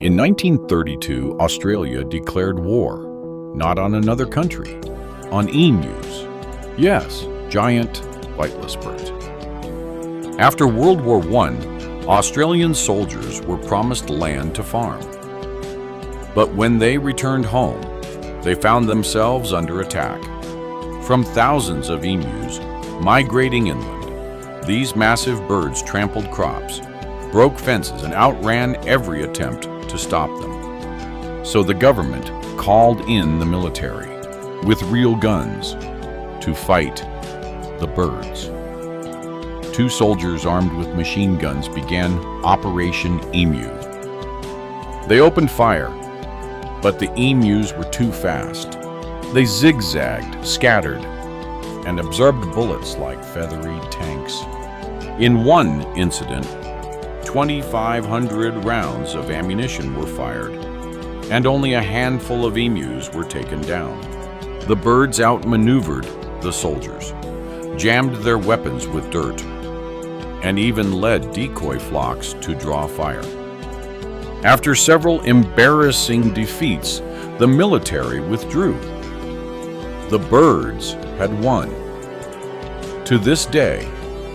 In 1932, Australia declared war, not on another country, on emus. Yes, giant flightless birds. After World War I, Australian soldiers were promised land to farm. But when they returned home, they found themselves under attack. From thousands of emus migrating inland, these massive birds trampled crops, broke fences, and outran every attempt to stop them. So the government called in the military with real guns to fight the birds. Two soldiers armed with machine guns began Operation Emu. They opened fire, but the emus were too fast. They zigzagged, scattered, and absorbed bullets like feathery tanks. In one incident, 2,500 rounds of ammunition were fired, and only a handful of emus were taken down. The birds outmaneuvered the soldiers, jammed their weapons with dirt, and even led decoy flocks to draw fire. After several embarrassing defeats, the military withdrew. The birds had won. To this day,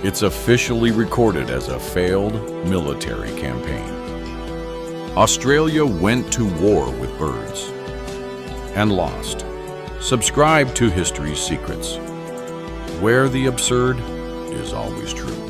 it's officially recorded as a failed military campaign. Australia went to war with birds and lost. Subscribe to History's Secrets, where the absurd is always true.